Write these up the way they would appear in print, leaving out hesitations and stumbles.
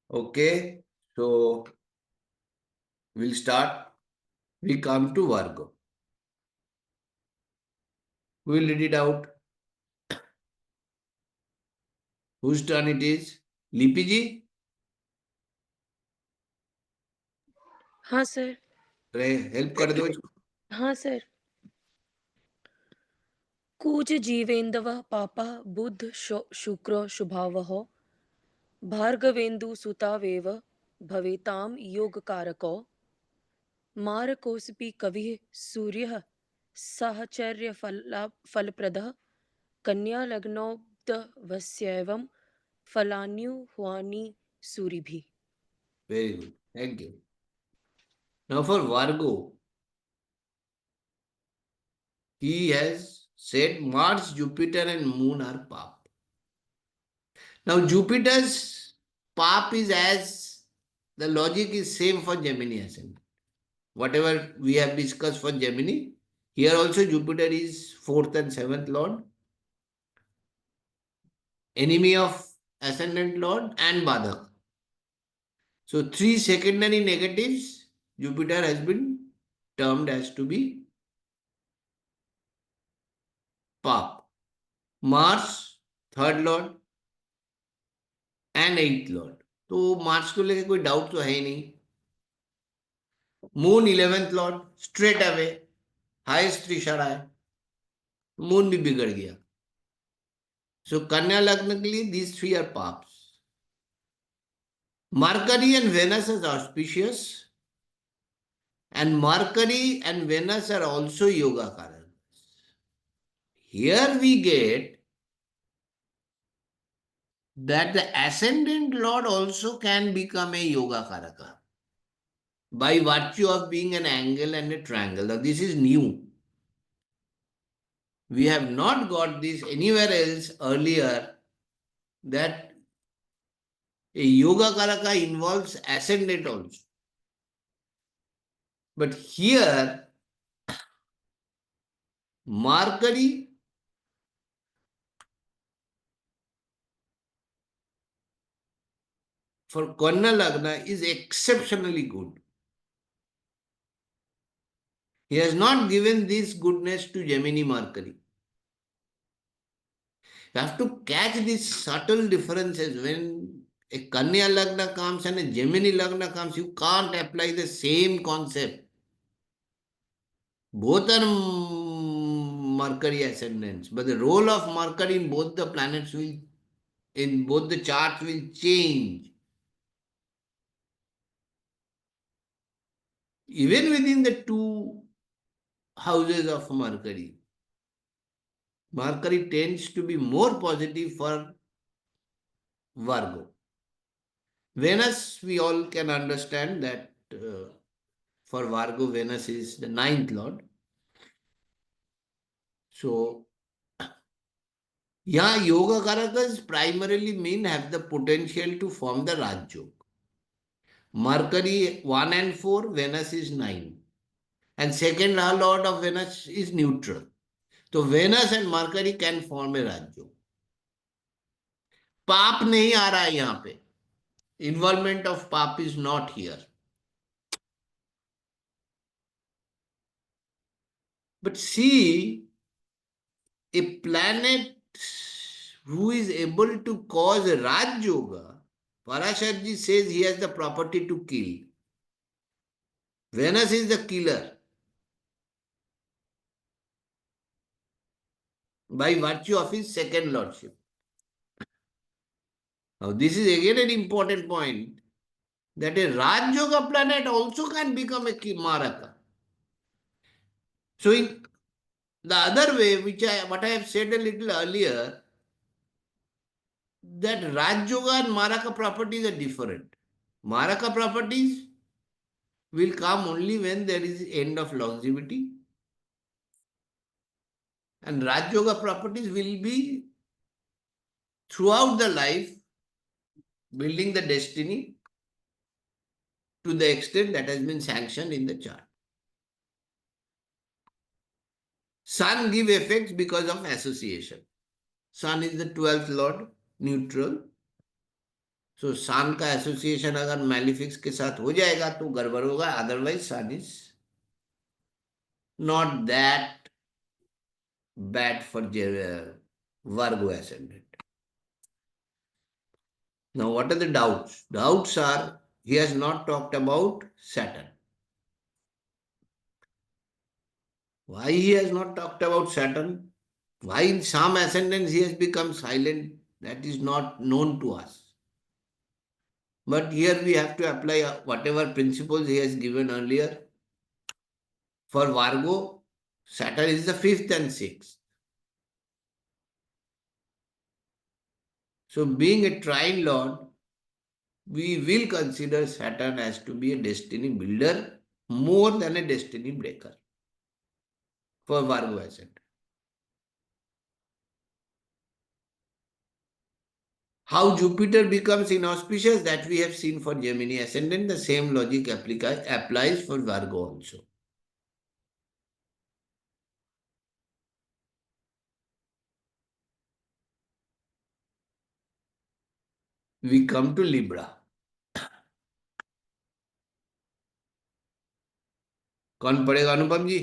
Okay, so we'll start. We come to Virgo. We'll read it out. Whose turn it is? Lipi ji? हाँ sir. Help कर दो इसको. हाँ sir. कूज जीवेन्दव पापा बुध शुक्र शुभावह भार्गवेन्दु सुतावेव भवेताम योगकारको मारकोऽस्पि कविः सूर्यः साहचर्य फलप्रदः कन्या लग्नोऽब्धवस्यैवं फलान्युह्वानि सूरिभिः. Very good. Thank you. Now for Virgo, he has said Mars, Jupiter and Moon are Pap. Now Jupiter's Pap is as the logic is same for Gemini ascendant. Whatever we have discussed for Gemini, here also Jupiter is 4th and 7th Lord, enemy of ascendant Lord and Badhak. So 3 secondary negatives, Jupiter has been termed as to be Pap. Mars, 3rd Lord and 8th Lord. तो Mars को लेके कोई doubt तो है ही नहीं. Moon 11th Lord straight away highest Trishira है. Moon भी बिगड़ गया. सो कन्या लग्न के लिए दीज थ्री आर पाप्स. Mercury and Venus is auspicious, and Mercury and Venus are also yoga karakas. Here we get that the ascendant lord also can become a yoga karaka by virtue of being an angle and a triangle. Now this is new. We have not got this anywhere else earlier, that a yoga karaka involves ascendant also. But here, Mercury for Kona Lagna is exceptionally good. He has not given this goodness to Gemini Mercury. You have to catch these subtle differences. When a Kanya Lagna comes and a Gemini Lagna comes, you can't apply the same concept. Both are Mercury ascendants, but the role of Mercury in both the planets will, in both the charts will change. Even within the two houses of Mercury, Mercury tends to be more positive for Virgo. Venus, we all can understand that for Virgo, Venus is the 9th lord. So, yeah, yoga karakas primarily mean have the potential to form the Raj Yoga. Mercury 1 and 4, Venus is 9. And second lord of Venus is neutral. So Venus and Mercury can form a Raj Yoga. पाप नहीं आ रहा है यहाँ पे. Involvement of पाप is not here. But see, a planet who is able to cause a Raj Yoga, Parasharji says he has the property to kill. Venus is the killer. By virtue of his second lordship. Now this is again an important point, that a Raj Yoga planet also can become a Maraka. So in the other way, what I have said a little earlier, that Raj Yoga and Maraka properties are different. Maraka properties will come only when there is end of longevity. And Raj Yoga properties will be throughout the life, building the destiny to the extent that has been sanctioned in the chart. Sun give effects because of association. Sun is the 12th lord, neutral. सो सन का association अगर मैलिफिक्स के साथ हो जाएगा तो गड़बड़ होगा, otherwise sun is not that bad for Virgo ascendant. Now, what are the doubts? Doubts are he has not talked about Saturn. Why he has not talked about Saturn? Why in some ascendants he has become silent? That is not known to us. But here we have to apply whatever principles he has given earlier. For Virgo, Saturn is the 5th and 6th. So being a trine lord, we will consider Saturn as to be a destiny builder more than a destiny breaker for Virgo ascendant. How Jupiter becomes inauspicious, that we have seen for Gemini ascendant. The same logic applies for Virgo also. We come to Libra. कौन पढ़ेगा Anupam ji?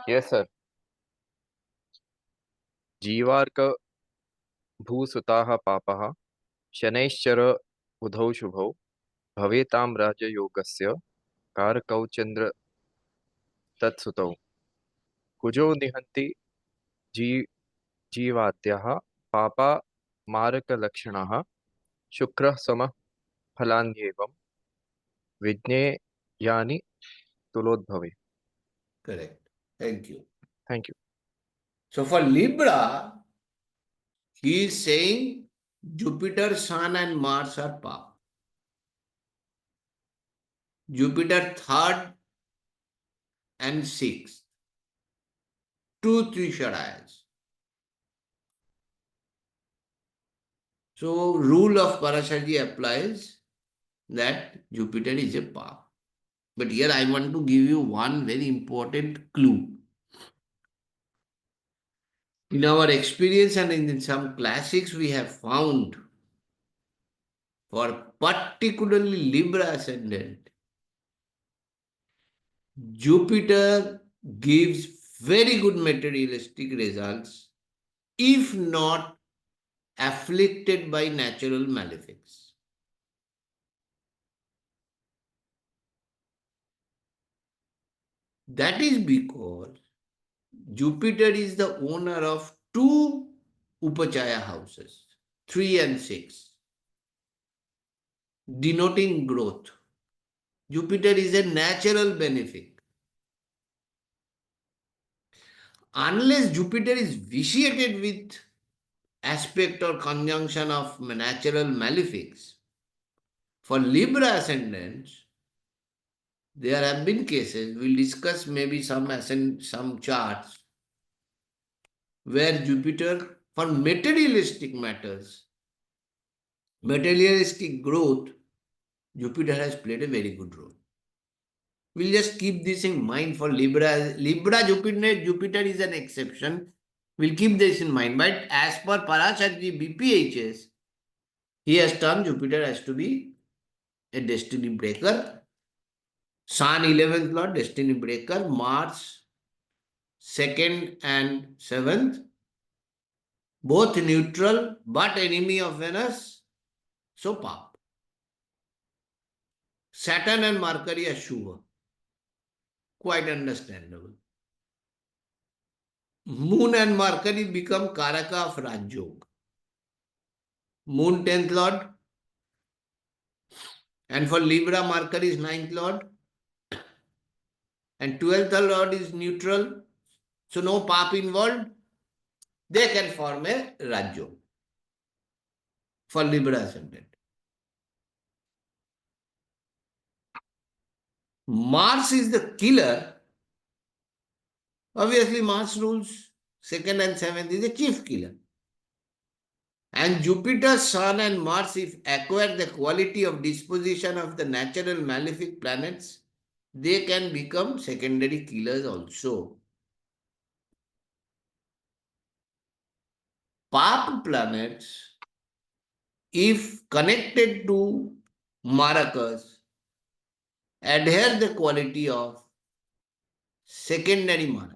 Yes sir. जीवार्क भूसुताः पापः शनैश्चर बुधौ शुभौ भवेतां राजयोगस्य कारकौ चन्द्र तत्सुतौ कुजो निहन्ति जी जीवाद्यः पापा मारकलक्षणः शुक्रः समः फलान्येवं विज्ञेयानि तुलोद्भवे। Correct. Thank you. Thank you. So for Libra, he is saying Jupiter, Sun and Mars are Papa. Jupiter 3rd and 6th. 2 Trishadayas. So rule of Parasharaji applies that Jupiter is a Papa. But here I want to give you one very important clue. In our experience and in some classics, we have found for particularly Libra ascendant, Jupiter gives very good materialistic results if not afflicted by natural malefics. That is because Jupiter is the owner of 2 Upachaya houses, 3 and 6, denoting growth. Jupiter is a natural benefic. Unless Jupiter is vitiated with aspect or conjunction of natural malefics, for Libra ascendants, there have been cases, we'll discuss maybe some charts, where Jupiter, for materialistic matters, materialistic growth, Jupiter has played a very good role. We'll just keep this in mind for Libra. Jupiter is an exception. We'll keep this in mind. But as per Parasharaji BPHS, he has termed Jupiter as to be a destiny breaker. Sun 11th Lord, destiny breaker. Mars 2nd and 7th, both neutral but enemy of Venus. So Pap. Saturn and Mercury are Shubha. Quite understandable. Moon and Mercury become Karaka of Rajyog. Moon 10th Lord. And for Libra, Mercury is 9th Lord. And 12th Lord is neutral. So no Pap involved. They can form a Rajyog for Libra ascendant. Mars is the killer. Obviously, Mars rules 2nd and 7th is a chief killer. And Jupiter, Sun and Mars, if acquire the quality of disposition of the natural malefic planets, they can become secondary killers also. Pap planets if connected to Marakas, adhere the quality of secondary Marakas.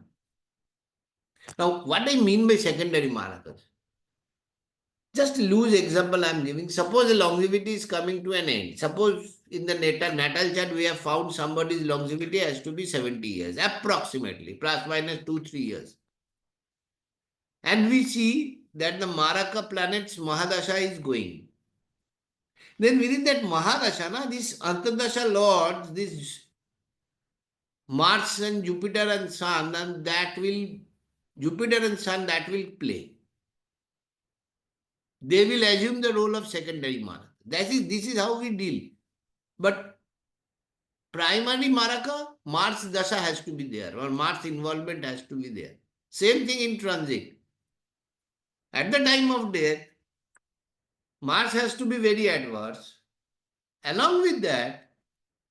Now, what I mean by secondary Marakas? Just a loose example I am giving. Suppose the longevity is coming to an end. Suppose in the natal chart we have found somebody's longevity has to be 70 years, approximately, plus minus 2-3 years. And we see that the Maraka planet's Mahadasha is going. Then within that Mahadasha, this Antardasha lords, this Mars and Jupiter and Sun, and Jupiter and Sun that will play. They will assume the role of secondary Maraka. This is how we deal. But primary Maraka, Mars Dasha has to be there, or Mars involvement has to be there. Same thing in transit. At the time of death, Mars has to be very adverse. Along with that,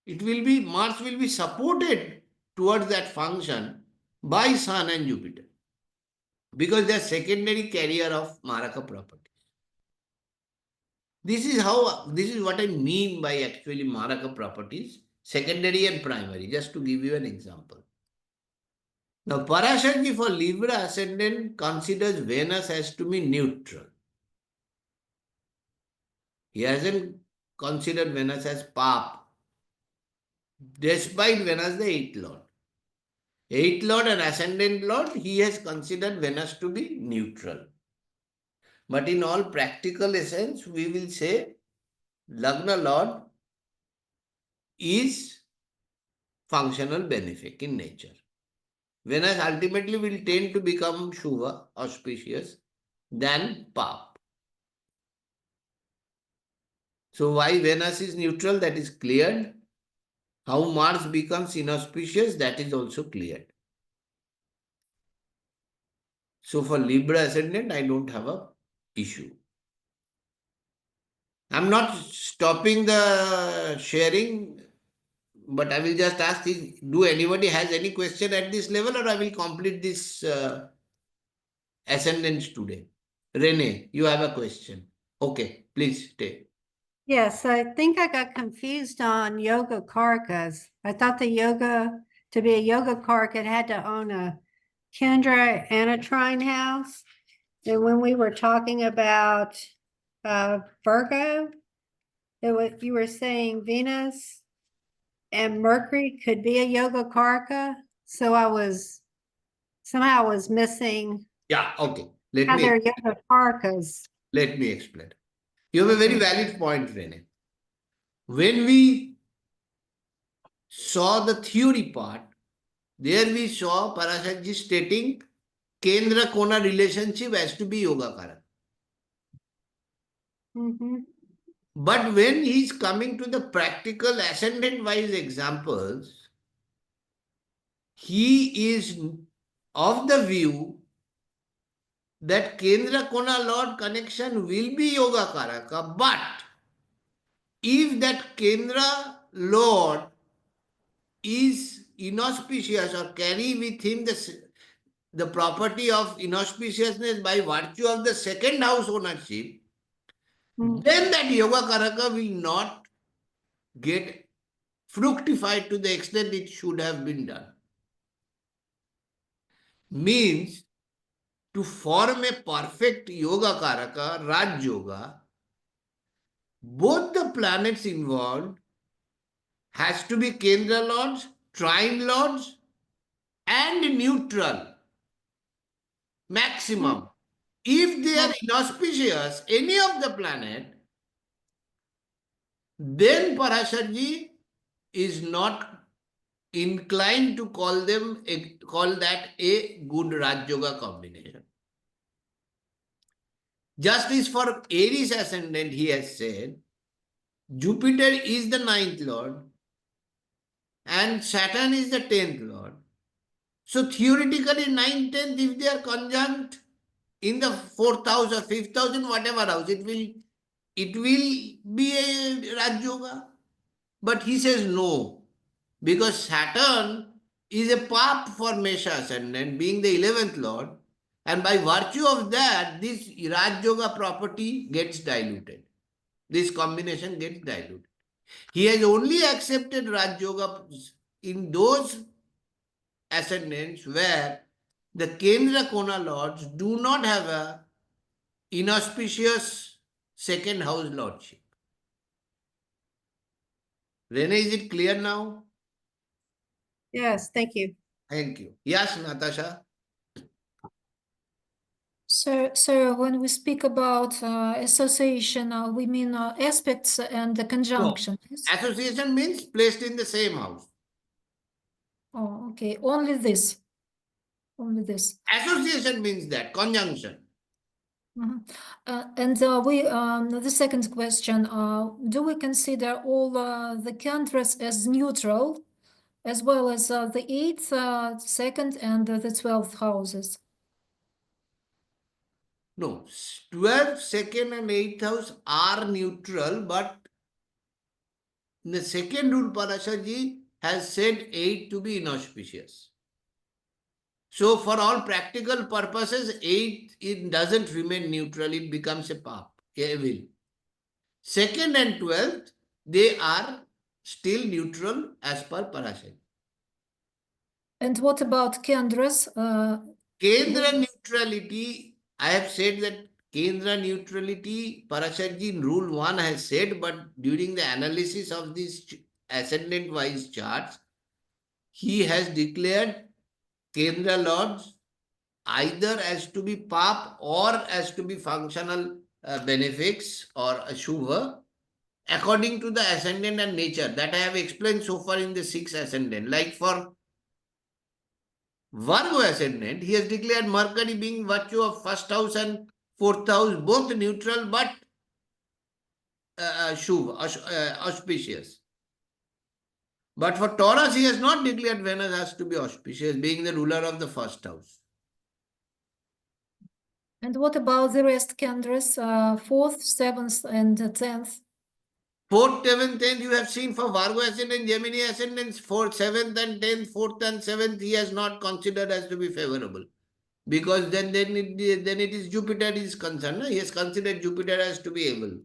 Mars will be supported towards that function by Sun and Jupiter, because they are secondary carrier of Maraka properties. This is what I mean by actually Maraka properties, secondary and primary, just to give you an example. Now, Parasharji for Libra ascendant considers Venus as to be neutral. He hasn't considered Venus as Pap, despite Venus the 8th Lord. 8th Lord and Ascendant Lord, he has considered Venus to be neutral. But in all practical essence, we will say Lagna Lord is functional benefic in nature. Venus ultimately will tend to become Shubha, auspicious, than Pap. So why Venus is neutral, that is cleared. How Mars becomes inauspicious, that is also cleared. So for Libra ascendant, I don't have a issue. I'm not stopping the sharing, but I will just ask, do anybody has any question at this level, or I will complete this ascendants today? Rene, you have a question. Okay, please stay. Yes, I think I got confused on yoga karkas. I thought to be a yoga karka, it had to own a Kendra and a trine house. And when we were talking about Virgo, you were saying Venus and Mercury could be a yoga karka. So somehow I was missing. Yeah, okay. How they're yoga karkas. Let me explain. You have a very valid point, Rene. When we saw the theory part, there we saw Parasharji stating Kendra-Kona relationship has to be yoga karaka. But when he is coming to the practical ascendant-wise examples, he is of the view that Kendra-Kona Lord connection will be yoga karaka, but if that Kendra Lord is inauspicious or carry with him the property of inauspiciousness by virtue of the second house ownership, then that yoga karaka will not get fructified to the extent it should have been done. Means, to form a perfect yoga karaka, Raj Yoga, both the planets involved has to be Kendra Lords, Trine Lords, and neutral. Maximum. If they are inauspicious, any of the planet, then Parasharji is not inclined to call that a good Raj Yoga combination. Just as for Aries ascendant, he has said, Jupiter is the 9th Lord and Saturn is the 10th Lord. So theoretically 9th, 10th, if they are conjunct in the 4th house or 5th house, in whatever house, it will be a Raj Yoga. But he says no, because Saturn is a Pap for Mesha ascendant, being the 11th Lord, and by virtue of that, this Raj Yoga property gets diluted. this combination gets diluted. He has only accepted Raj Yoga in those ascendants where the Kendra-Kona lords do not have a inauspicious second house lordship. Rene, is it clear now? Yes, thank you. Thank you. Yes, Natasha? So when we speak about association, we mean aspects and the conjunction. Yes? Association means placed in the same house. Oh, okay. Only this. Only this. Association means that, conjunction. Mhm. And the second question, do we consider all the countries as neutral, as well as the 8th, 2nd, and the 12th houses? No, 12th, 2nd and 8th house are neutral, but in the second rule, Parashaji has said 8 to be inauspicious. So for all practical purposes, 8, it doesn't remain neutral, it becomes a pap, evil. 2nd and 12th, they are still neutral as per Parashaji. And what about Kendras? Kendra neutrality, I have said that Kendra neutrality, Parashatji in rule 1 has said, but during the analysis of these ascendant wise charts, he has declared Kendra lords either as to be pap or as to be functional benefics or 𝐂𝐸𝐻 according to the ascendant and nature that I have explained so far in the 6 ascendant. Like for Virgo ascendant, he has declared Mercury being virtue of 1st house and 4th house, both neutral but auspicious. But for Taurus, he has not declared Venus has to be auspicious, being the ruler of the 1st house. And what about the rest Kendras, 4th, 7th, and 10th? 4th, 7th, 10th, you have seen for Virgo ascendant, Gemini ascendants, 4th, 7th and 10th, 4th and 7th, he has not considered as to be favorable. Because then it is Jupiter is concerned. No? He has considered Jupiter as to be able.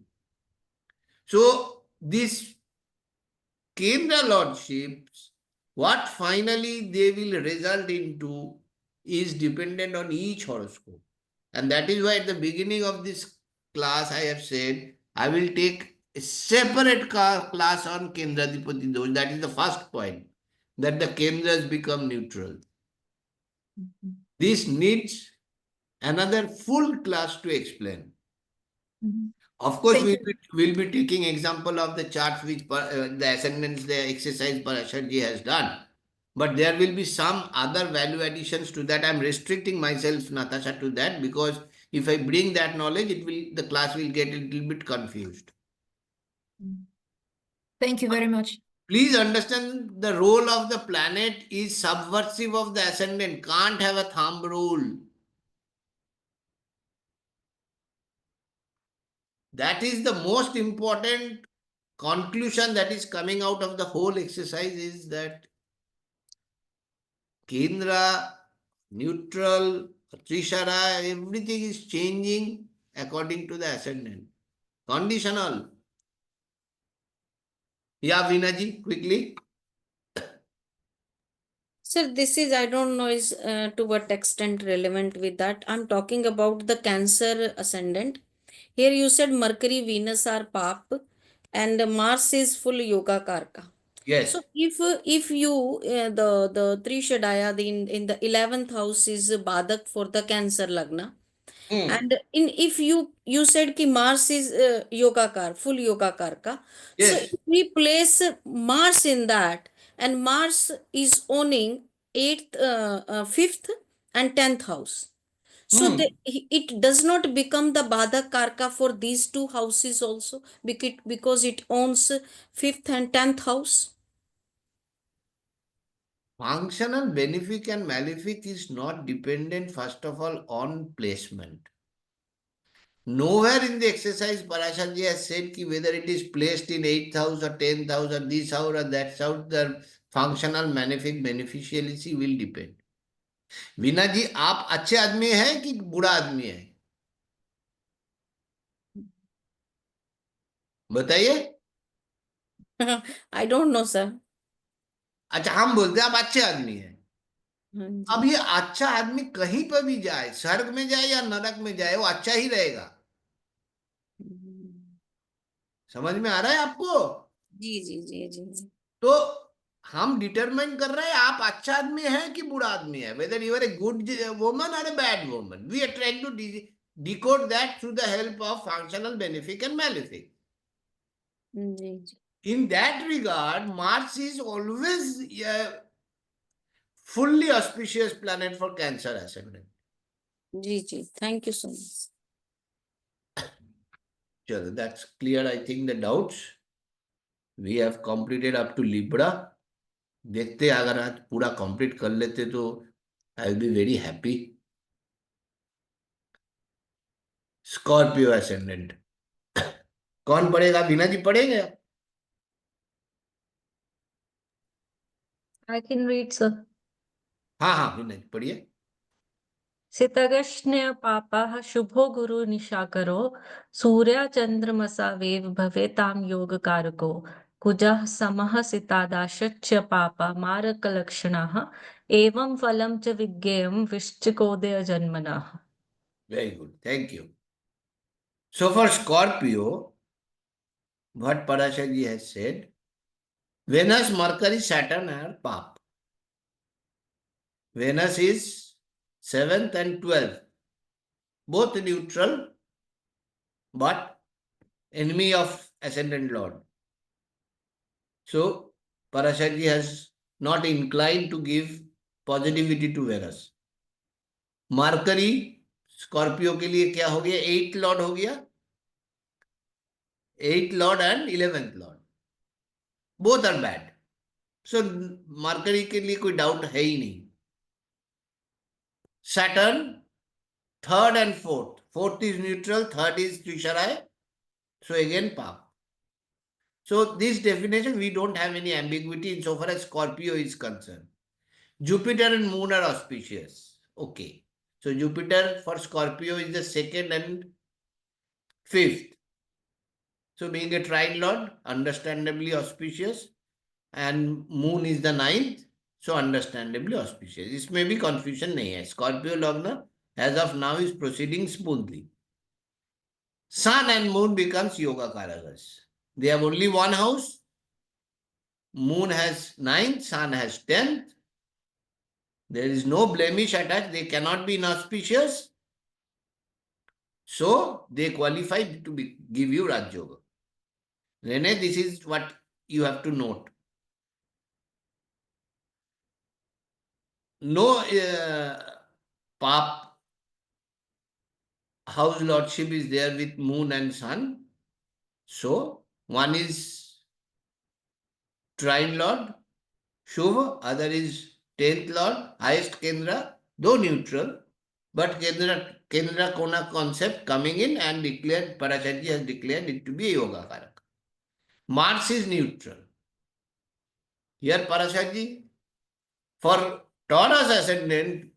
So this Kendra lordships, what finally they will result into is dependent on each horoscope. And that is why at the beginning of this class I have said, I will take a separate class on Kendradipati dosh. That is the first point, that the Kendras become neutral. This needs another full class to explain. Of course, we'll be taking example of the charts which the ascendants, the exercise Parasharji has done. But there will be some other value additions to that. I'm restricting myself, Natasha, to that because if I bring that knowledge, the class will get a little bit confused. Thank you very much. Please understand the role of the planet is subversive of the ascendant. Can't have a thumb rule. That is the most important conclusion that is coming out of the whole exercise is that Kendra, neutral, Trishara, everything is changing according to the ascendant. Conditional. Yeah, Vinaji, quickly. Sir, this is, I don't know, is to what extent relevant with that. I'm talking about the Cancer ascendant. Here you said Mercury, Venus are pap and Mars is full yoga karka. Yes. So if you the Trishadaya in the 11th house is Badak for the Cancer lagna. And if you said ki Mars is yogakar, full yogakar ka. So Yes. if we place Mars in that, and Mars is owning 8th, 5th and 10th house. So it does not become the Badha Karka for these two houses also because it owns 5th and 10th house. Functional benefic and malefic is not dependent, first of all, on placement. Nowhere in the exercise Parasharji has said ki whether it is placed in 8th house or 10th house or this house or that house, the functional malefic beneficiality will depend. Veena जी, आप अच्छे आदमी हैं कि बुरा आदमी है? बताइए। I don't know, sir. अच्छा, हम बोलते हैं आप अच्छे आदमी हैं। हाँ अब जी। ये अच्छा आदमी कहीं पर भी जाए, स्वर्ग में जाए या नरक में जाए, वो अच्छा ही रहेगा। समझ में आ रहा है आपको? जी जी जी जी जी। तो हम डिटरमाइन कर रहे हैं आप अच्छा आदमी है कि बुरा आदमी है, whether you are a good woman और a bad woman. We are trying to decode that through the help of functional benefic and malefic. जी जी In that regard, Mars is always a fully auspicious planet for Cancer ascendant. जी जी। Thank you so much. Chalo, that's clear, I think, the doubts. We have completed up to Libra. देखते अगर आज पूरा complete कर लेते तो I will be very happy. Scorpio ascendant कौन पढ़ेगा? बीना जी पढ़ेंगे? I can read, sir. हाँ हाँ, बीना जी पढ़िए। सितगश्न्य पापः शुभो गुरु निशाकरो सूर्या चंद्रमसा भवेताम योग कारको कुजः समः सितादाश्च पापा मारक लक्षणाः एवं फलं च विज्ञेयं वृश्चिकोदय जन्मनः। Very good, thank you. So for Scorpio, what Parashar has said, Venus, Mercury, Saturn are Pap. Venus is 7th and 12th, both neutral, but enemy of ascendant Lord. So Parashar has not inclined to give positivity to Venus. Mercury, Scorpio के लिए क्या हो गया? 8th Lord हो गया, 8th Lord and 11th Lord. Both are bad. So Mercury के लिए कोई डाउट है ही नहीं. Saturn, 3rd and 4th. 4th is neutral, 3rd is Trisharai. So again, Pap. So this definition, we don't have any ambiguity insofar as Scorpio is concerned. Jupiter and Moon are auspicious. Okay. So Jupiter for Scorpio is the 2nd and 5th. So being a trine lord, understandably auspicious. And Moon is the 9th. So understandably auspicious. This may be confusion nahi hai. Scorpio Lagna as of now is proceeding smoothly. Sun and Moon becomes Yoga Karagas. They have only one house. Moon has 9th, Sun has 10th. There is no blemish attached. They cannot be inauspicious. So they qualify to give you Raj Yoga. Rene, this is what you have to note. No Pap house lordship is there with Moon and Sun. So one is trine lord, Shubha, other is 10th lord, highest Kendra, though neutral, but Kendra-Kona concept coming in and declared, Parashar has declared it to be a Yoga Karak. Mars is neutral. Here Parashar, for Taurus ascendant,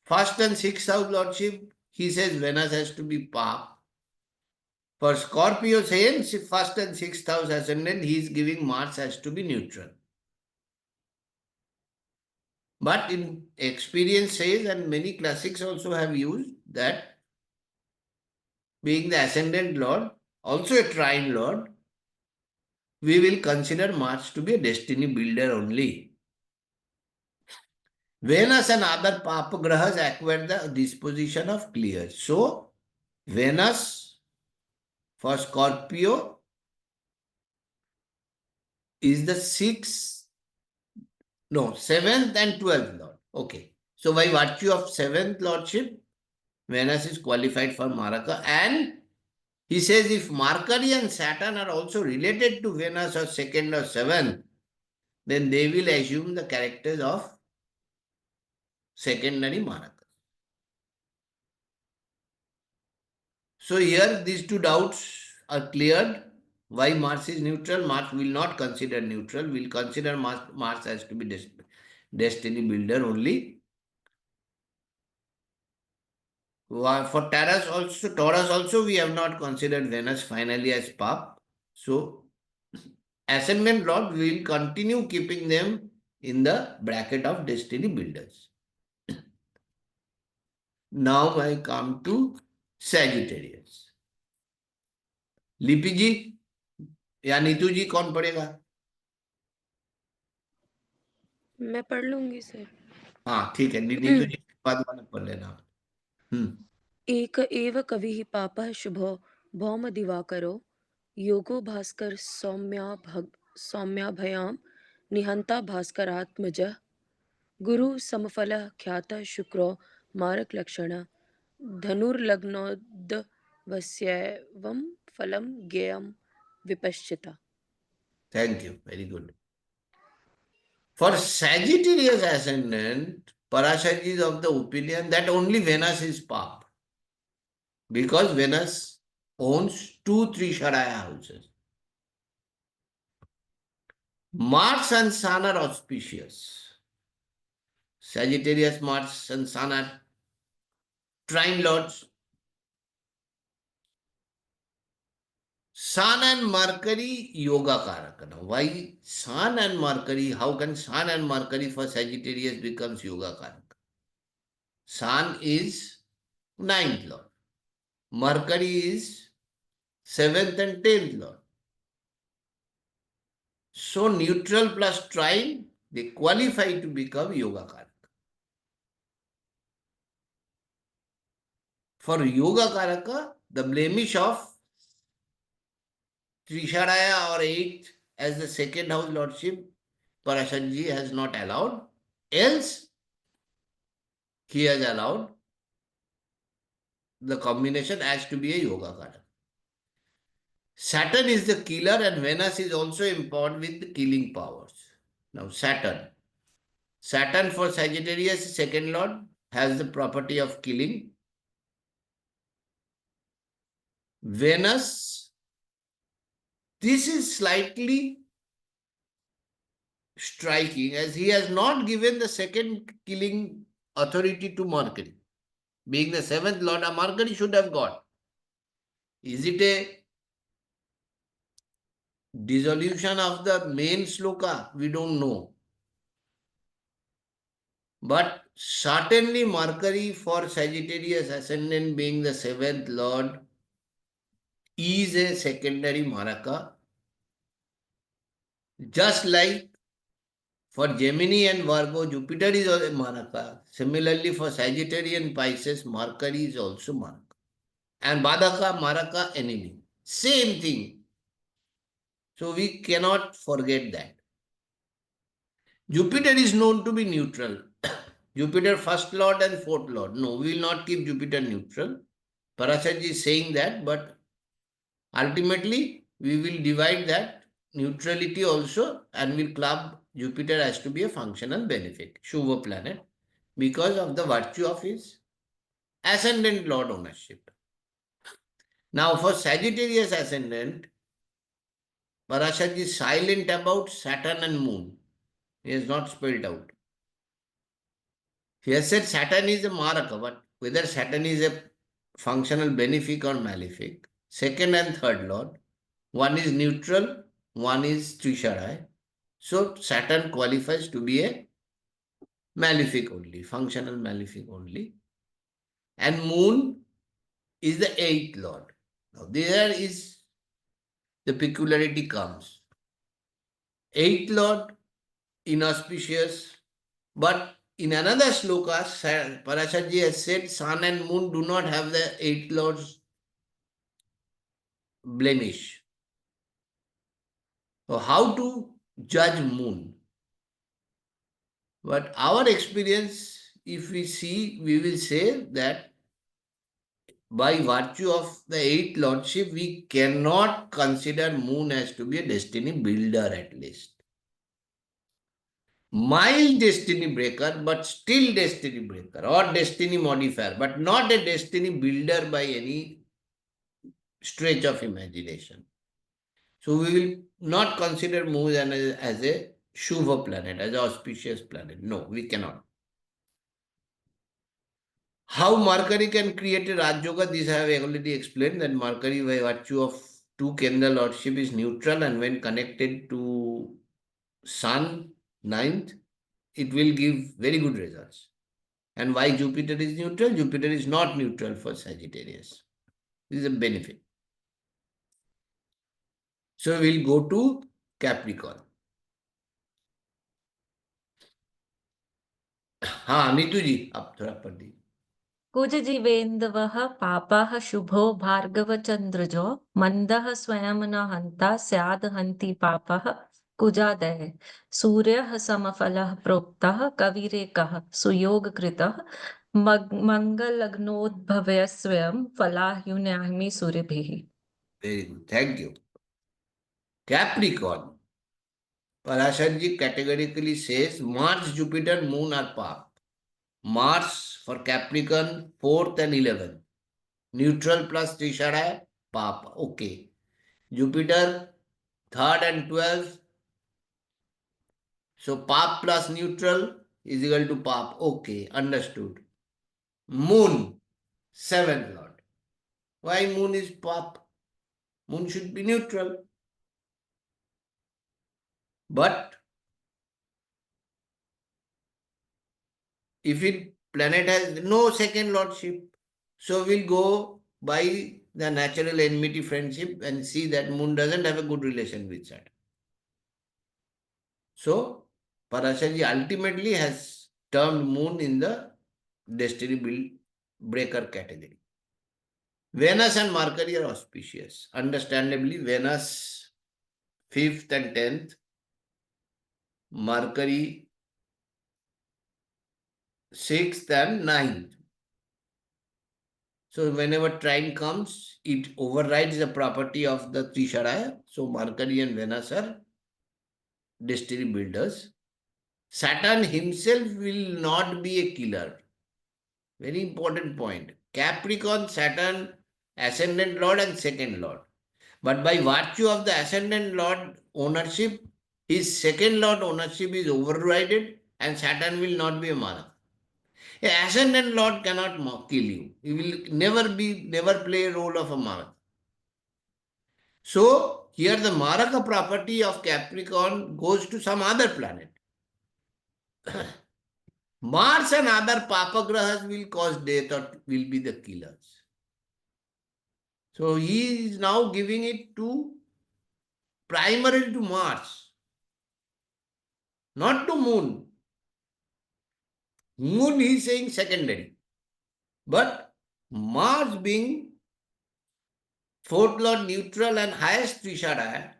1st and 6th house lordship, he says Venus has to be Pap. For Scorpio, same 1st and 6th house ascendant, he is giving Mars has to be neutral. But in experience says, and many classics also have used that being the ascendant lord, also a trine lord, we will consider Mars to be a destiny builder only. Venus and other Papa Grahas acquire the disposition of clear. So, Venus for Scorpio is the 7th and 12th lord. Okay. So, by virtue of 7th lordship, Venus is qualified for Maraka. And he says if Mercury and Saturn are also related to Venus or 2nd or 7th, then they will assume the characters of secondary Maraka. So here these two doubts are cleared. Why Mars is neutral? Mars will not consider neutral. We'll consider Mars as to be destiny builder only. For Taurus also, we have not considered Venus finally as Pap. So, ascendant Lord will continue keeping them in the bracket of destiny builders. Now I come to Sagittarius. लिपि जी या नीतू जी कौन पढ़ेगा? मैं पढ़ लूंगी sir. हाँ ठीक है, नीतू जी बाद वाला पढ़ लेना। एक एव कविः पापः शुभो भौम दिवाकरो योगो भास्कर सौम्याभयां निहंता भास्करात्मजः गुरु समफलः ख्यातः शुक्रो मारकलक्षण धनुर्लग्नोद्वस्यैवं फलं ज्ञेयं विपश्चिता। Thank you, very good. For Sagittarius ascendant, Parashar is of the opinion that only Venus is Pap, because Venus owns 2 Trisharaya houses. Mars and Sun are auspicious. Sagittarius, Mars and Sun are trine lords. Sun and Mercury, Yoga Karaka. Now, why Sun and Mercury? How can Sun and Mercury for Sagittarius becomes Yoga Karaka? Sun is 9th lord. Mercury is 7th and 10th lord. So, neutral plus trine, they qualify to become Yoga Karaka. For Yoga Karaka, the blemish of Trisharaya or 8th as the second house lordship, Parashanji has not allowed. Else, he has allowed the combination as to be a Yoga Karaka. Saturn is the killer and Venus is also empowered with the killing powers. Now, Saturn. Saturn for Sagittarius, second lord, has the property of killing. Venus, this is slightly striking as he has not given the second killing authority to Mercury. Being the 7th lord, a Mercury should have got. Is it a dissolution of the main sloka? We don't know. But certainly Mercury for Sagittarius ascendant being the 7th lord is a secondary Maraka. Just like for Gemini and Virgo, Jupiter is also a Maraka. Similarly for Sagittarius and Pisces, Mercury is also Maraka. And Badaka, Maraka, enemy. Same thing. So we cannot forget that. Jupiter is known to be neutral. Jupiter first lord and fourth lord. No, we will not keep Jupiter neutral. Parasharji is saying that, but ultimately we will divide that neutrality also and will club Jupiter as to be a functional benefic, Shubha planet, because of the virtue of his ascendant lord ownership. Now for Sagittarius ascendant, Parasharji is silent about Saturn and Moon. He has not spelled out. He has said Saturn is a Maraka, but whether Saturn is a functional benefic or malefic, second and third lord, one is neutral, one is Trisharai. So Saturn qualifies to be a malefic only, functional malefic only. And Moon is the 8th lord. Now there is the peculiarity comes. 8th lord, inauspicious, but in another sloka, Parasharji has said Sun and Moon do not have the 8th lord's blemish. So how to judge Moon? But our experience, if we see, we will say that by virtue of the 8th lordship, we cannot consider Moon as to be a destiny builder at least. Mild destiny breaker, but still destiny breaker or destiny modifier, but not a destiny builder by any stretch of imagination. So we will not consider Moon as a Shubha planet, as an auspicious planet. No, we cannot. How Mercury can create a Raj Yoga, this I have already explained, that Mercury by virtue of to Kendra Lordship is neutral, and when connected to Sun, 9th, it will give very good results. And why Jupiter is neutral? Jupiter is not neutral for Sagittarius. This is a benefit. So we'll go to Capricorn. हाँ नीतू जी आप थोड़ा पढ़ दीजिए. कुज जीवेन्द्वः पापः शुभो भार्गवचन्द्रजो मन्दः स्वयं न हन्ता स्याद् हन्ति पापः कुजादय सूर्यः समफलः प्रोक्तः कविरेकः सुयोगकृतः मङ्गलग्नोद्भवः स्वयं फलाह्युन्यामि सूर्यभिः. Very good. Thank you. Capricorn. Parasharji categorically says Mars, Jupiter, Moon are Pap. Mars for Capricorn, 4th and 11th. Neutral plus Trishara, Pap. Okay. Jupiter, 3rd and 12th. So Pap plus neutral is equal to Pap. Okay, understood. Moon, 7th Lord. Why Moon is Pap? Moon should be neutral. But if it planet has no second lordship, so we'll go by the natural enmity friendship and see that Moon doesn't have a good relation with Saturn. So Parasharji ultimately has termed Moon in the destiny build breaker category. Venus and Mercury are auspicious. Understandably, Venus 5th and 10th, Mercury 6th and 9th. So whenever trine comes, it overrides the property of the Trisharaya. So Mercury and Venus are destiny builders. Saturn himself will not be a killer. Very important point. Capricorn, Saturn, ascendant lord and second lord. But by virtue of the ascendant lord ownership, his second lord ownership is overridden and Saturn will not be a Mara. An ascendant lord cannot kill you. He will never play a role of a Mara. So here the Maraka property of Capricorn goes to some other planet. Mars and other Papagrahas will cause death or will be the killers. So he is now giving it to primarily to Mars, not to Moon. Moon he is saying secondary. But Mars being 4th Lord neutral and highest Trishara,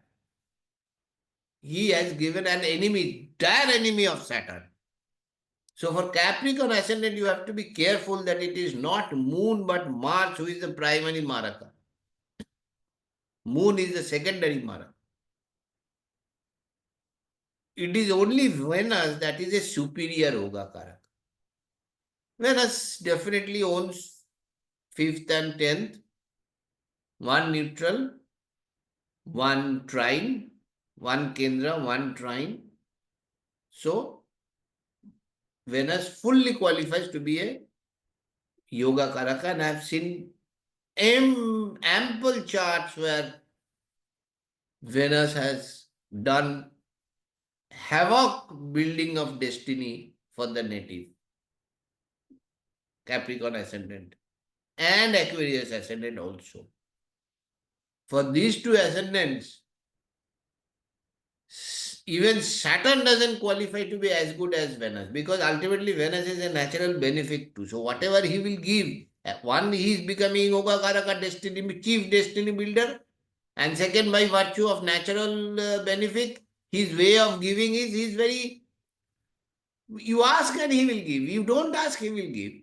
he has given an enemy, dire enemy of Saturn. So for Capricorn ascendant, you have to be careful that it is not Moon but Mars who is the primary Maraka. Moon is the secondary Maraka. It is only Venus that is a superior Yoga Karaka. Venus definitely owns 5th and 10th, one neutral, one trine, one Kendra, one trine. So Venus fully qualifies to be a Yoga Karaka, and I have seen ample charts where Venus has done havoc building of destiny for the native Capricorn ascendant and Aquarius ascendant also. For these two ascendants, even Saturn doesn't qualify to be as good as Venus, because ultimately Venus is a natural benefic too. So whatever he will give, one, he is becoming Yoga Karaka destiny, chief destiny builder, and second, by virtue of natural benefic, his way of giving is very, you ask and he will give. You don't ask, he will give.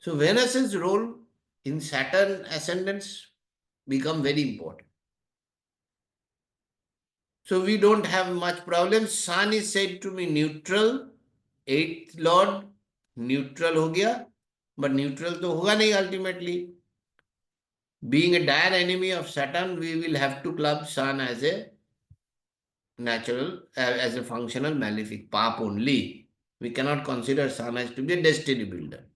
So Venus's role in Saturn ascendants become very important. So we don't have much problem. Sun is said to be neutral, 8th Lord, neutral ho gaya, but neutral to hoga nahi ultimately. Being a dire enemy of Saturn, we will have to club Sun as a natural, as a functional malefic, Pap only. We cannot consider Sun as to be a destiny builder.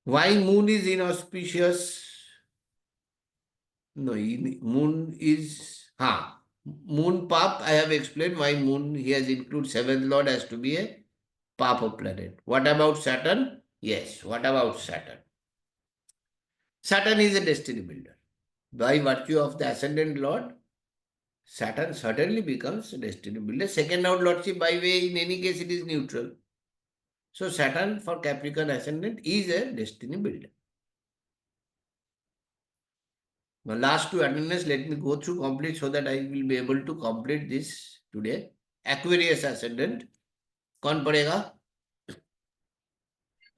Why moon is inauspicious? No, moon is, moon pap, I have explained why moon, he has included seventh lord has to be a papa planet. What about Saturn? Yes, what about Saturn? Saturn is a destiny builder. By virtue of the ascendant lord, Saturn certainly becomes a destiny builder. Second house lordship, by way, in any case, it is neutral. So Saturn for Capricorn ascendant is a destiny builder. Now, last two attendants, let me go through complete so that I will be able to complete this today. Aquarius ascendant. कौन पढ़ेगा?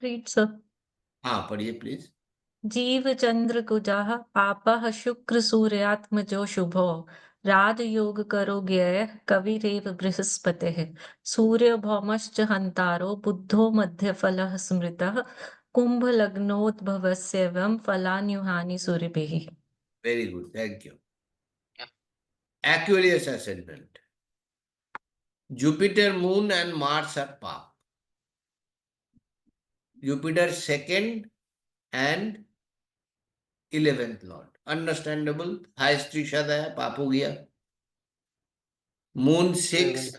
Read, sir. हाँ, पढ़िए please. जीव चंद्र कुजः पापः शुक्र सूर्यात्मजो शुभो राजयोग करो ज्ञेयः कविरेव बृहस्पतिः सूर्य भौमश्च हन्तारो बुद्धो मध्यफलः स्मृतः कुंभ लग्नोद्भवस्यैवं फलान्युहानि सूर्यभिः. Very good, thank you. Aquarius ascendant. Jupiter, Moon and Mars are pap. Jupiter second and 11th lord. Understandable. Highest Trishad है, पाप हो गया. Moon 6.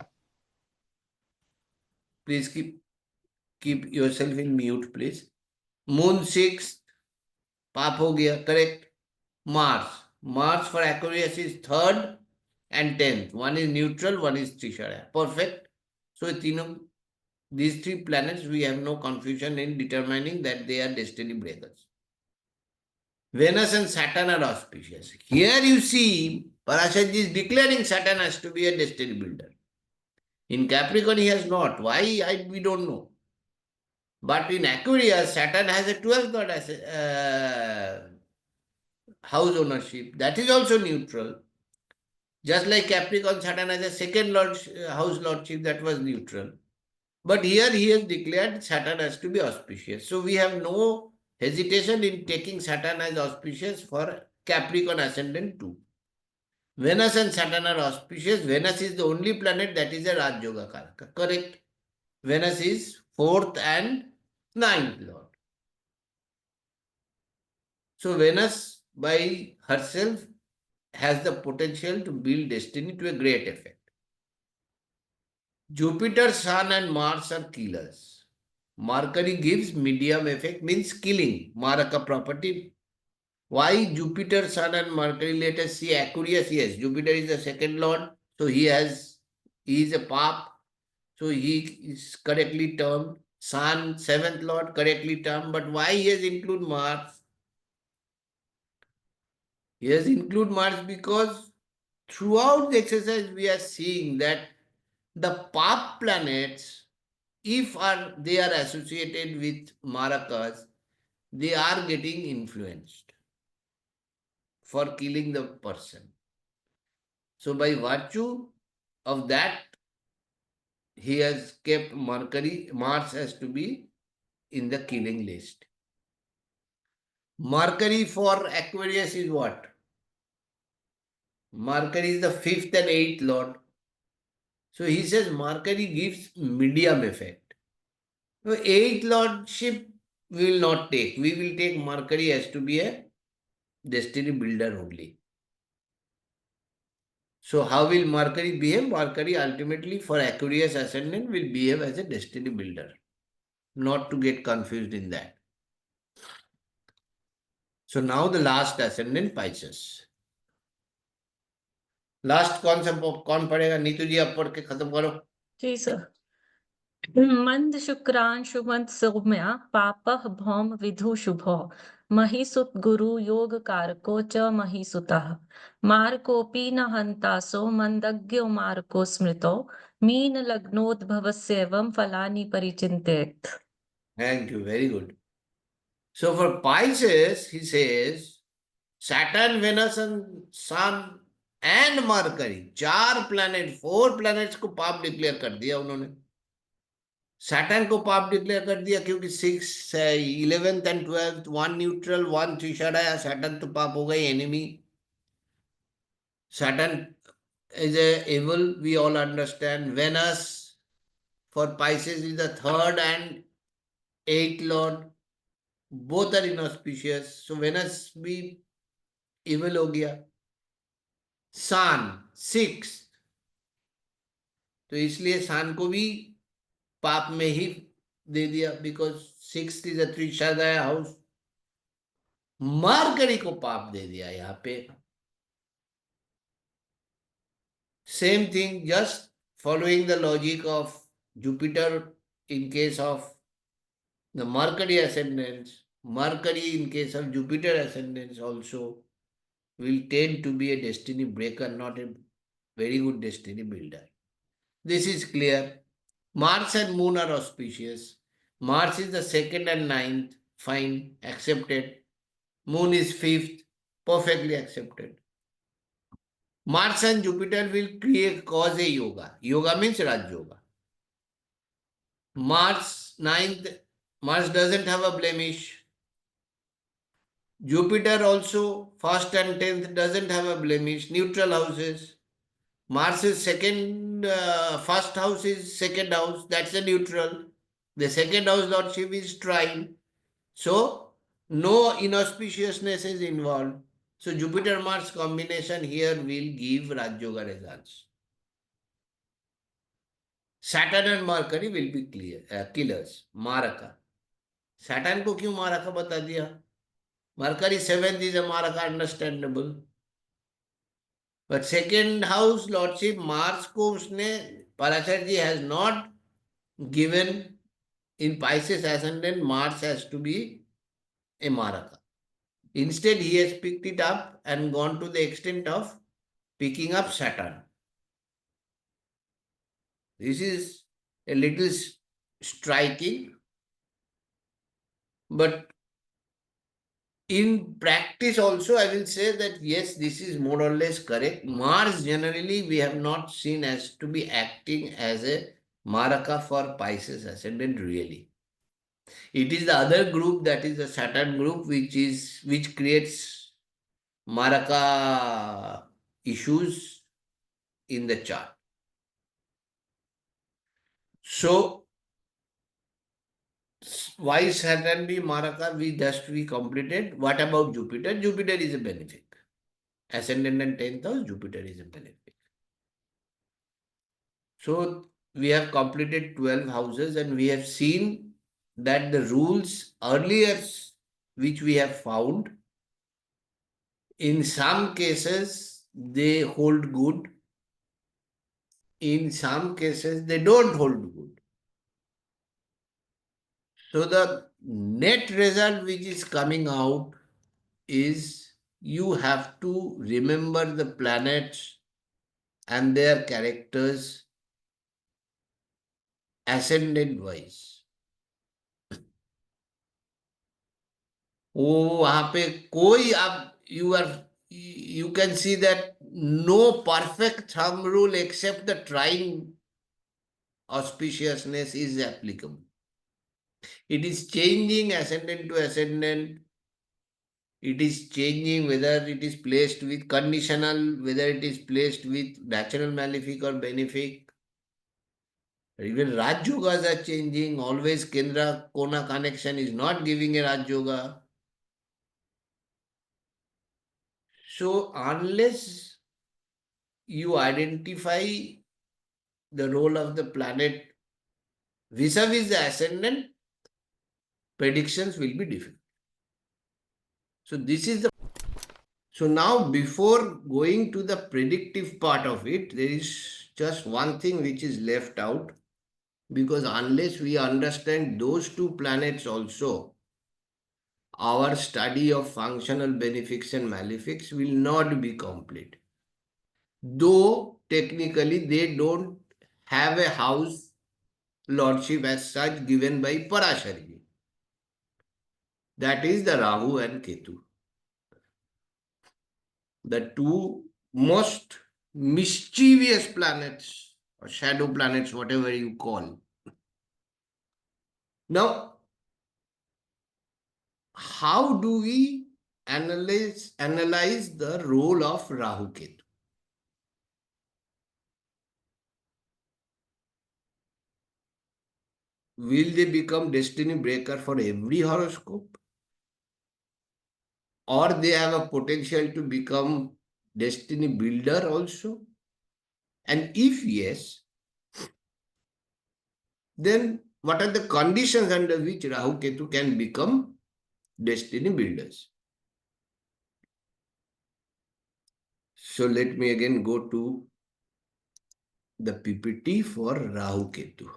Please keep yourself in mute, please. Moon 6. पाप हो गया. Correct. Mars for Aquarius is 3rd and 10th. One is neutral, one is Trishad. Perfect. So these three planets, we have no confusion in determining that they are destiny breakers. Venus and Saturn are auspicious. Here you see, Parashar is declaring Saturn has to be a destiny builder. In Capricorn, he has not. Why? We don't know. But in Aquarius, Saturn has a 12th lord as house ownership. That is also neutral. Just like Capricorn, Saturn has a second lord house lordship that was neutral. But here he has declared Saturn has to be auspicious. So we have no hesitation in taking Saturn as auspicious for Capricorn ascendant too. Venus and Saturn are auspicious. Venus is the only planet that is a Raj Yoga Karaka. Correct. Venus is 4th and 9th lord. So Venus by herself has the potential to build destiny to a great effect. Jupiter, Sun and Mars are killers. Mercury gives medium effect, means killing. Maraka property. Why Jupiter, Sun and Mercury? Let us see Aquarius. Yes, Jupiter is the second lord. So he is a pap. So he is correctly termed. Sun, 7th lord, correctly termed. But why he has included Mars? He has included Mars because throughout the exercise we are seeing that the pap planets, if they are associated with Marakas, they are getting influenced for killing the person. So by virtue of that, he has kept Mars has to be in the killing list. Mercury for Aquarius is what? Mercury is the 5th and 8th lord. So he says Mercury gives medium effect. So 8th lordship we will not take. We will take Mercury has to be a destiny builder only. So how will Mercury behave? Mercury ultimately for Aquarius ascendant will behave as a destiny builder. Not to get confused in that. So now the last ascendant, Pisces. Last concept कौन पढ़ेगा? नीतू जी आप पढ़ के खत्म करो. जी sir. मंद शुक्रांशु मंद सौम्या पापः भौम विधु शुभो महिसुत गुरु योग कारको च महिसुतः मारकोपी न हन्तासो मंदज्ञो मारको स्मृतो मीन लग्नोद्भवस्यैवं फलानि परिचिन्तयेत्. Thank you, very good. So for Pisces, he says, Saturn, Venus and Sun and Mercury, 4 planets को पाप डिक्लेयर कर दिया उन्होंने. Saturn को पाप डिक्लेयर कर दिया क्योंकि 6, 11th and 12th, 1 neutral, 1 Trishadaya. Saturn तो पाप हो गई, enemy. Saturn is a evil, we all understand. Venus for Pisces is the 3rd and 8th lord. both are inauspicious. So Venus भी evil हो गया. Sun, 6th. तो इसलिए सन को भी पाप में ही दे दिया, बिकॉज 6th इज अ त्रिशादाय हाउस. मरकरी को पाप दे दिया यहाँ पे. Same thing, just following the logic of Jupiter in case of the Mercury ascendants. Mercury in case of Jupiter ascendants also will tend to be a destiny breaker, not a very good destiny builder. This is clear. Mars and Moon are auspicious. Mars is the 2nd and 9th, fine, accepted. Moon is 5th, perfectly accepted. Mars and Jupiter will create 𝐂𝐨 yoga. Yoga means Raj Yoga. Mars 9th, Mars doesn't have a blemish. Jupiter also 1st and 10th doesn't have a blemish. Neutral houses. Mars is first house is second house. That's a neutral. The second house lordship is trine. So no inauspiciousness is involved. So Jupiter-Mars combination here will give Raj Yoga results. Saturn and Mercury will be killers. Maraka. Saturn को क्यों मारका बता दिया? Mercury 7th is a maraka, understandable. But second house lordship Mars को उसने Parasharji has not given in Pisces ascendant. Mars has to be a maraka. Instead, he has picked it up and gone to the extent of picking up Saturn. This is a little striking, but in practice also I will say that yes, this is more or less correct. Mars generally we have not seen as to be acting as a maraka for Pisces ascendant really. It is the other group, that is the Saturn group, which creates maraka issues in the chart. So why Saturn be maraka? We completed. What about Jupiter? Jupiter is a benefic. Ascendant and 10th house, Jupiter is a benefic. So we have completed 12 houses and we have seen that the rules earlier which we have found, in some cases they hold good, in some cases they don't hold good. So the net result which is coming out is you have to remember the planets and their characters ascendant wise. वो वहां पे कोई आप you can see that no perfect thumb rule except the trine auspiciousness is applicable. It is changing ascendant to ascendant. It is changing whether it is placed with conditional, whether it is placed with natural malefic or benefic. Even Raj Yogas are changing. Always Kendra-Kona connection is not giving a Raj Yoga. So unless you identify the role of the planet vis-a-vis the ascendant, predictions will be difficult. So this is the... So now before going to the predictive part of it, there is just one thing which is left out, because unless we understand those two planets also, our study of functional benefics and malefics will not be complete. Though technically they don't have a house lordship as such given by Parasharji. That is the Rahu and Ketu. The two most mischievous planets or shadow planets, whatever you call. Now, how do we analyze the role of Rahu Ketu? Will they become destiny breaker for every horoscope? or they have a potential to become destiny builder also? And if yes, then what are the conditions under which Rahu Ketu can become destiny builders? So let me again go to the PPT for Rahu Ketu.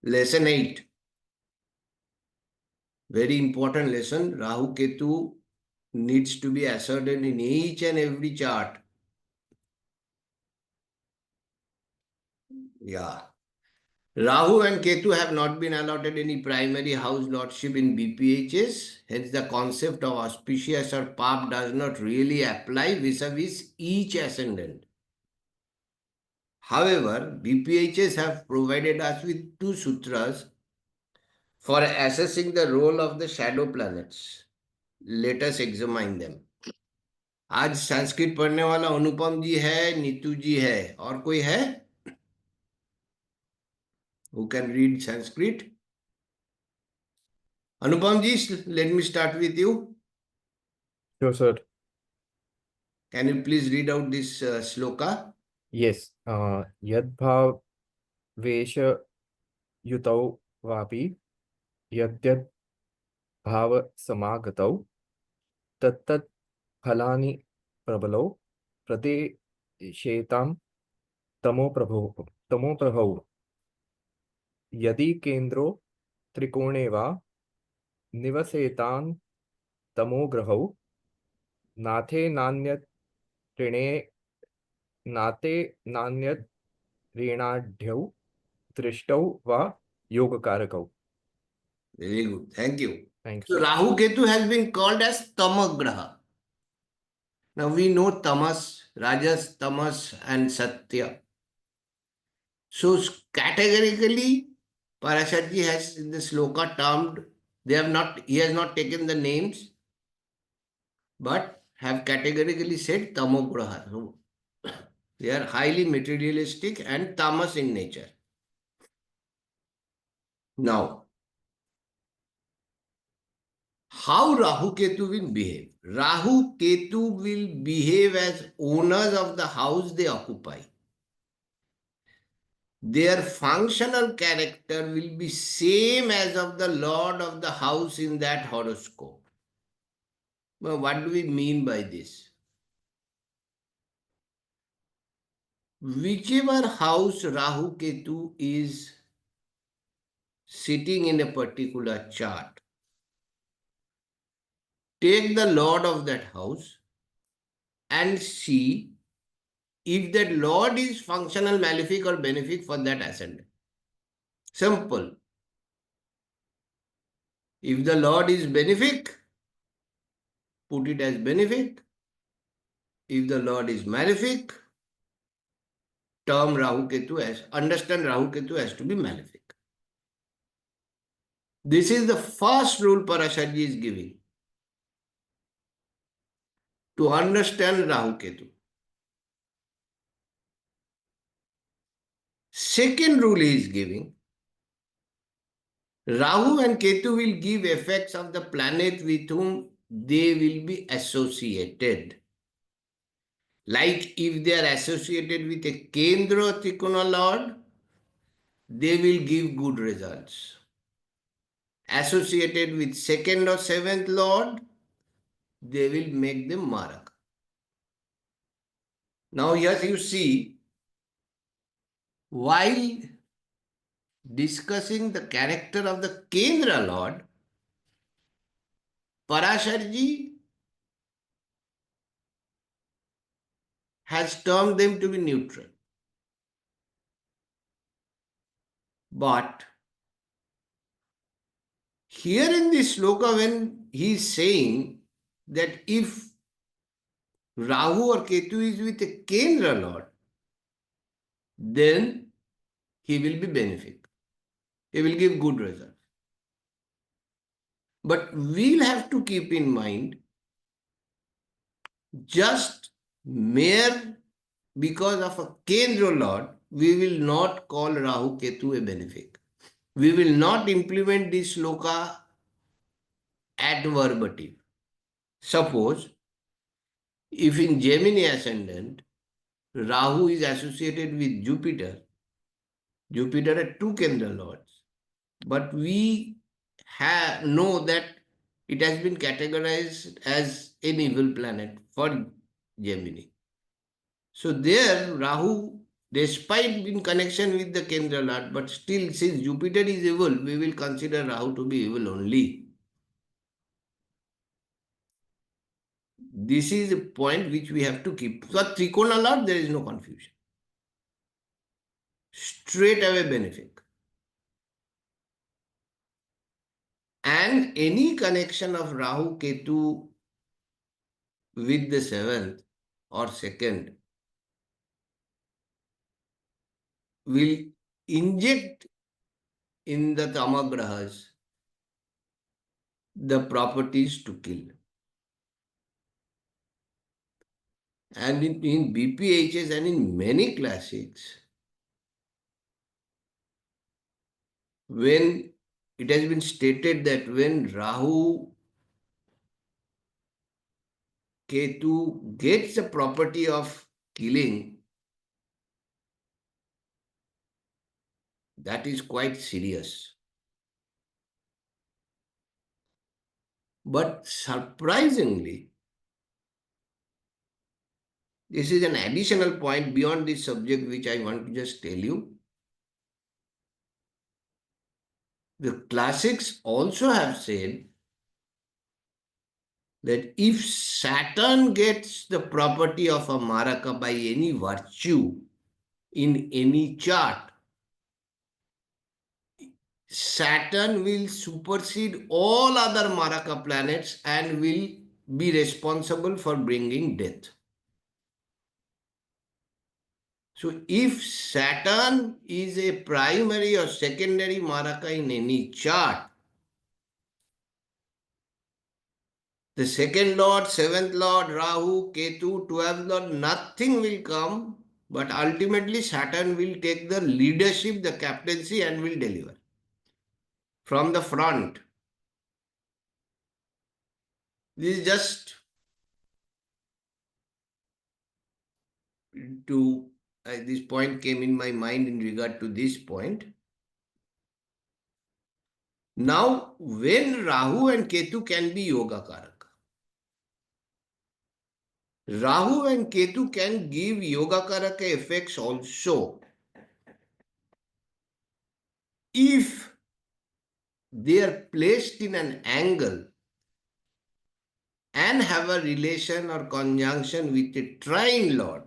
Lesson 8. Very important lesson. Rahu Ketu needs to be ascertained in each and every chart. Yeah. Rahu and Ketu have not been allotted any primary house lordship in BPHs. Hence, the concept of auspicious or pap does not really apply vis-a-vis each ascendant. However, BPHs have provided us with two sutras for assessing the role of the shadow planets. Let us examine them. आज संस्कृत पढ़ने वाला अनुपम जी है, नीतू जी है, और कोई है? Who can read Sanskrit? Anupam ji, let me start with you. Sure, sir. Can you please read out this sloka? Yes. Yadbhav vesha yutau vapi yadyad bhava samagatau tattat phalani prabalo pradeshetam tamo prabhau yadi kendro trikone va nivasetan tamo grahau nathe nanyat trine नाते नान्यत ऋणाढ्यौ दृष्टौ वा योगकारकौ. Very good. Thank you. Thanks. So Rahu Ketu has been called as Tamagraha. Now we know Tamas, Rajas, Tamas, and Satya. So categorically, Parasharji has in the sloka termed, he has not taken the names, but have categorically said Tamograha. So they are highly materialistic and tamas in nature. Now, how Rahu Ketu will behave? Rahu Ketu will behave as owners of the house they occupy. Their functional character will be same as of the lord of the house in that horoscope. Now, what do we mean by this? Whichever house Rahu Ketu is sitting in a particular chart, take the lord of that house and see if that lord is functional, malefic or benefic for that ascendant. Simple. If the lord is benefic, put it as benefic. If the lord is malefic, understand Rahu Ketu has to be malefic. This is the first rule Parasharji is giving to understand Rahu Ketu. Second rule he is giving, Rahu and Ketu will give effects of the planet with whom they will be associated. Like if they are associated with a Kendra-Kona lord, they will give good results. Associated with second or seventh lord, they will make them marak. Now here you see, while discussing the character of the Kendra lord, Parasharji has termed them to be neutral. But here in this sloka, when he is saying that if Rahu or Ketu is with a Kendra lord, then he will be benefic. He will give good results. But we'll have to keep in mind, just mere because of a Kendra lord, we will not call Rahu Ketu a benefic. We will not implement this sloka adverbative. Suppose if in Gemini ascendant, Rahu is associated with Jupiter, Jupiter had two Kendra lords, but we know that it has been categorized as an evil planet for Gemini. So there, Rahu, despite in connection with the Kendra Lord, but still, since Jupiter is evil, we will consider Rahu to be evil only. This is a point which we have to keep. So Trikona Lord, there is no confusion. Straight away benefic. And any connection of Rahu Ketu with the seventh or second will inject in the tamagrahas the properties to kill. And in BPHS and in many classics, when it has been stated that when Rahu Ketu gets the property of killing, that is quite serious. But surprisingly, this is an additional point beyond this subject which I want to just tell you. The classics also have said that if Saturn gets the property of a Maraka by any virtue in any chart, Saturn will supersede all other Maraka planets and will be responsible for bringing death. So if Saturn is a primary or secondary Maraka in any chart, the second lord, seventh lord, Rahu, Ketu, 12th lord, nothing will come, but ultimately Saturn will take the leadership, the captaincy, and will deliver from the front. This is just to, this point came in my mind in regard to this point. Now, when Rahu and Ketu can be Yoga Karaka, Rahu and Ketu can give Yoga Karaka effects also if they are placed in an angle and have a relation or conjunction with a trine lord,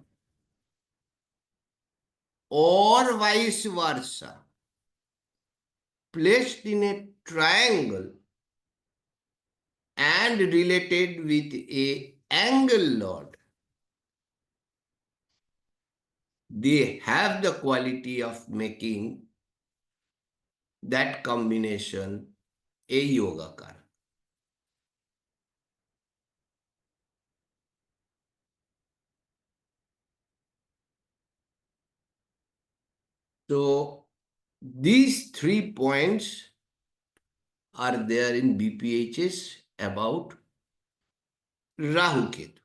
or vice versa, placed in a triangle and related with a angle lord, they have the quality of making that combination a yoga karaka. So these 3 points are there in BPHS about Rahu Ketu.